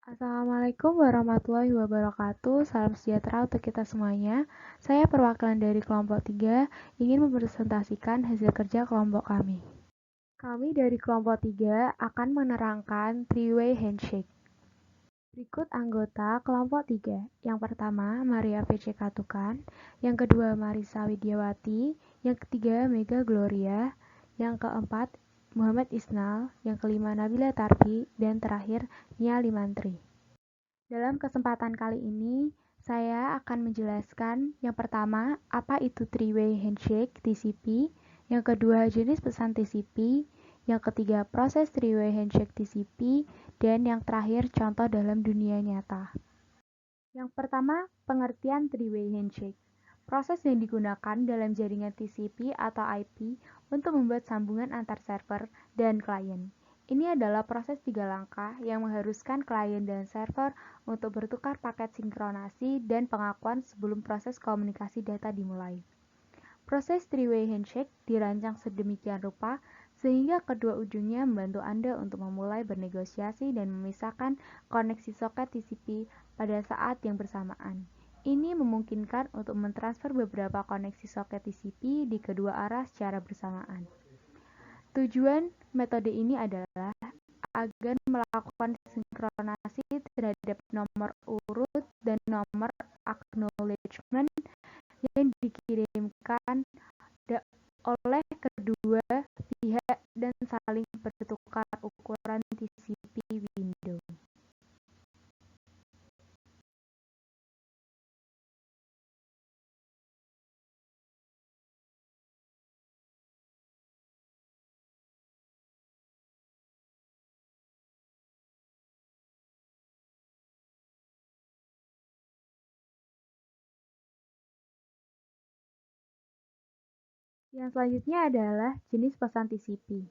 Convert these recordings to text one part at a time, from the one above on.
Assalamualaikum warahmatullahi wabarakatuh. Salam sejahtera untuk kita semuanya. Saya perwakilan dari kelompok 3 ingin mempresentasikan hasil kerja kelompok kami. Kami dari kelompok 3 akan menerangkan three-way handshake. Berikut anggota kelompok 3. Yang pertama, Maria VC Katukan. Yang kedua, Marisa Widiawati. Yang ketiga, Mega Gloria. Yang keempat, Muhammad Isnal. Yang kelima, Nabila Tarbi. Dan terakhir, Nia Limantri. Dalam kesempatan kali ini, saya akan menjelaskan yang pertama, apa itu three-way handshake (TCP), yang kedua, jenis pesan TCP, yang ketiga, proses three-way handshake TCP, dan yang terakhir, contoh dalam dunia nyata. Yang pertama, pengertian three-way handshake. Proses yang digunakan dalam jaringan TCP atau IP untuk membuat sambungan antar server dan klien. Ini adalah proses 3 langkah yang mengharuskan klien dan server untuk bertukar paket sinkronasi dan pengakuan sebelum proses komunikasi data dimulai. Proses three-way handshake dirancang sedemikian rupa sehingga kedua ujungnya membantu Anda untuk memulai bernegosiasi dan memisahkan koneksi soket TCP pada saat yang bersamaan. Ini memungkinkan untuk mentransfer beberapa koneksi soket TCP di kedua arah secara bersamaan. Tujuan metode ini adalah agar melakukan sinkronasi terhadap nomor urut dan nomor acknowledgement yang dikirimkan oleh kedua pihak dan saling bertukar ukuran TCP window. Yang selanjutnya adalah jenis pesan TCP.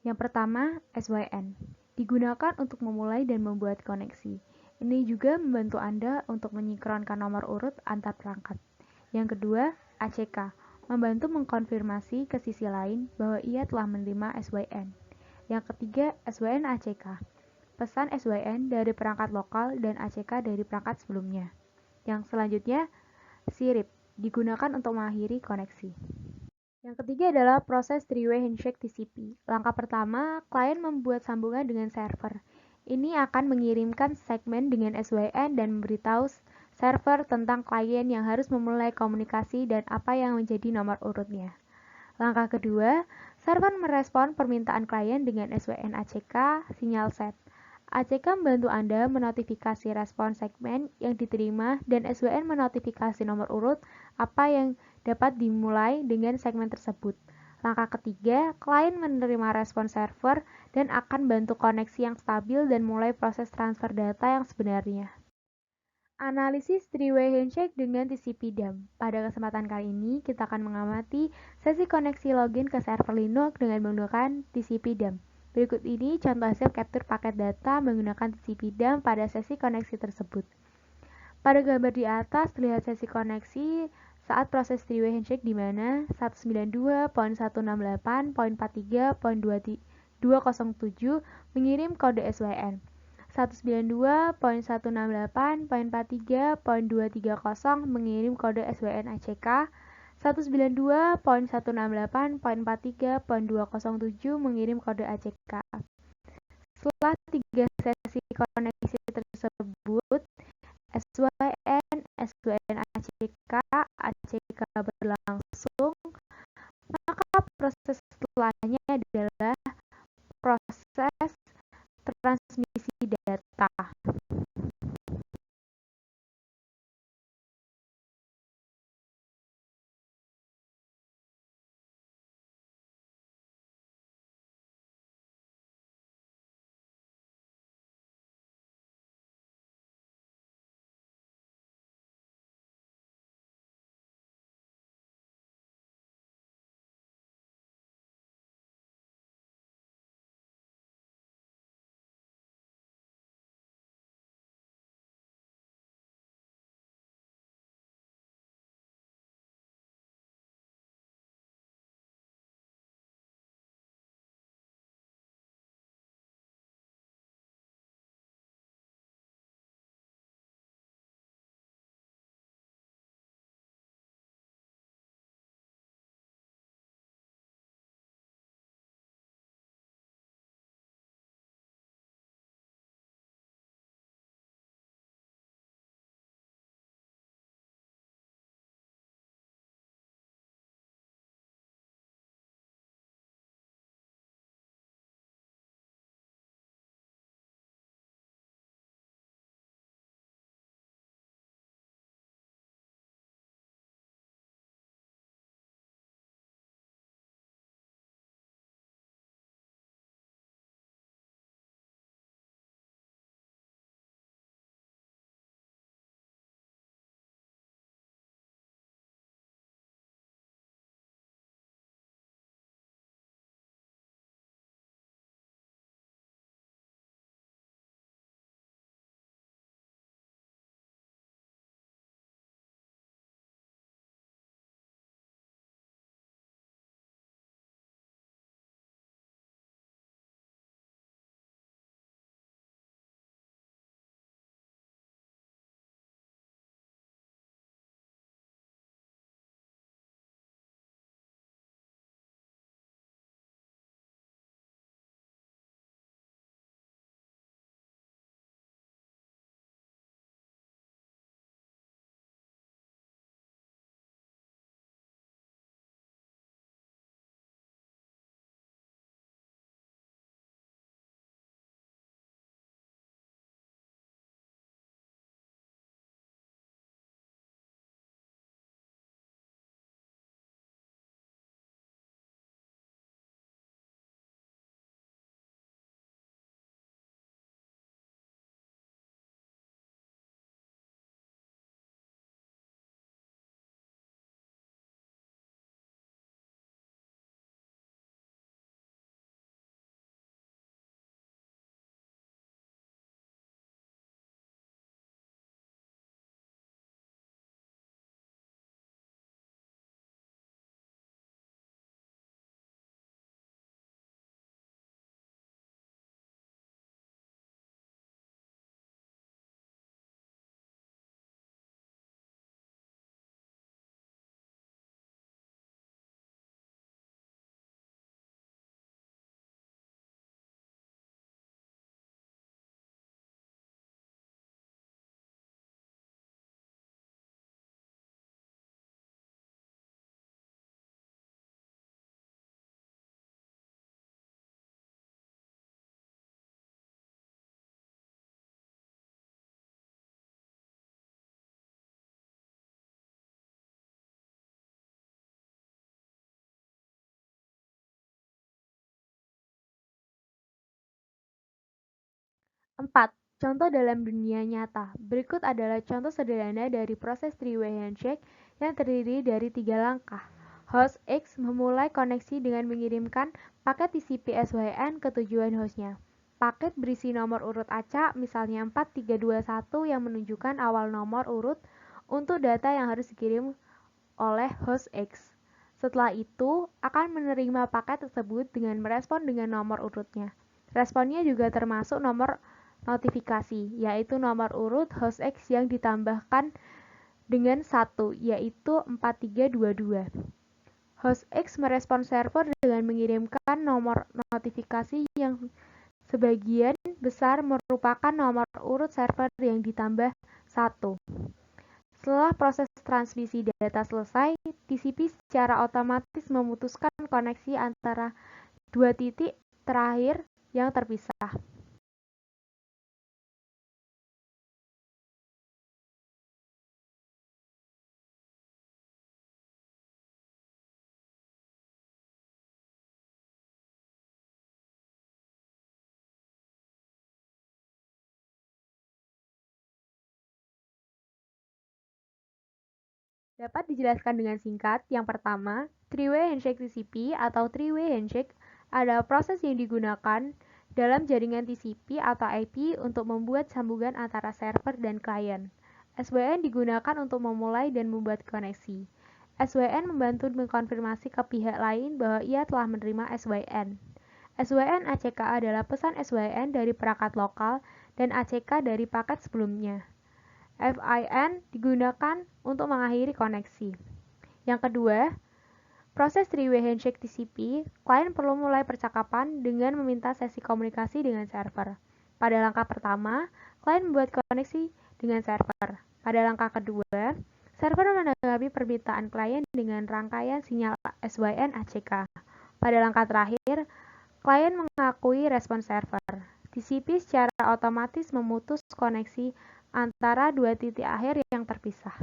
Yang pertama, SYN. Digunakan untuk memulai dan membuat koneksi. Ini juga membantu Anda untuk menyinkronkan nomor urut antar perangkat. Yang kedua, ACK. Membantu mengkonfirmasi ke sisi lain bahwa ia telah menerima SYN. Yang ketiga, SYN ACK. Pesan SYN dari perangkat lokal dan ACK dari perangkat sebelumnya. Yang selanjutnya, SIRIP. Digunakan untuk mengakhiri koneksi. Yang ketiga adalah proses three-way handshake TCP. Langkah pertama, klien membuat sambungan dengan server. Ini akan mengirimkan segmen dengan SYN dan memberitahu server tentang klien yang harus memulai komunikasi dan apa yang menjadi nomor urutnya. Langkah kedua, server merespon permintaan klien dengan SYN ACK sinyal set. ACK membantu Anda menotifikasi respon segmen yang diterima dan SWN menotifikasi nomor urut apa yang dapat dimulai dengan segmen tersebut. Langkah ketiga, klien menerima respon server dan akan bantu koneksi yang stabil dan mulai proses transfer data yang sebenarnya. Analisis three-way handshake dengan TCP DAM. Pada kesempatan kali ini, kita akan mengamati sesi koneksi login ke server Linux dengan menggunakan TCP DAM. Berikut ini contoh hasil capture paket data menggunakan TCP DAM pada sesi koneksi tersebut. Pada gambar di atas terlihat sesi koneksi saat proses three-way handshake di mana 192.168.43.207 mengirim kode SYN. 192.168.43.230 mengirim kode SYN ACK, 192.168.43.207 mengirim kode ACK. Setelah 3 sesi koneksi tersebut, SYN, SYN ACK, ACK berlangsung, maka proses setelahnya adalah proses transmisi data. 4. Contoh dalam dunia nyata. Berikut adalah contoh sederhana dari proses three-way handshake yang terdiri dari 3 langkah. Host X memulai koneksi dengan mengirimkan paket TCP SYN ke tujuan hostnya. Paket berisi nomor urut acak, misalnya 4321 yang menunjukkan awal nomor urut untuk data yang harus dikirim oleh host X. Setelah itu, akan menerima paket tersebut dengan merespon dengan nomor urutnya. Responnya juga termasuk nomor notifikasi, yaitu nomor urut host X yang ditambahkan dengan 1, yaitu 4322. Host X merespon server dengan mengirimkan nomor notifikasi yang sebagian besar merupakan nomor urut server yang ditambah 1. Setelah proses transmisi data selesai, TCP secara otomatis memutuskan koneksi antara dua titik terakhir yang terpisah. Dapat dijelaskan dengan singkat. Yang pertama, three-way handshake TCP atau three-way handshake adalah proses yang digunakan dalam jaringan TCP atau IP untuk membuat sambungan antara server dan klien. SYN digunakan untuk memulai dan membuat koneksi. SYN membantu mengkonfirmasi ke pihak lain bahwa ia telah menerima SYN. SYN ACK adalah pesan SYN dari perangkat lokal dan ACK dari paket sebelumnya. FIN digunakan untuk mengakhiri koneksi. Yang kedua, proses three-way handshake TCP, klien perlu mulai percakapan dengan meminta sesi komunikasi dengan server. Pada langkah pertama, klien membuat koneksi dengan server. Pada langkah kedua, server menanggapi permintaan klien dengan rangkaian sinyal SYN ACK. Pada langkah terakhir, klien mengakui respon server. TCP secara otomatis memutus koneksi antara dua titik akhir yang terpisah.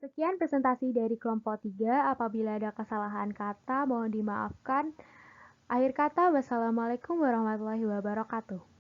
Sekian presentasi dari kelompok 3. Apabila ada kesalahan kata, mohon dimaafkan. Akhir kata, wassalamualaikum warahmatullahi wabarakatuh.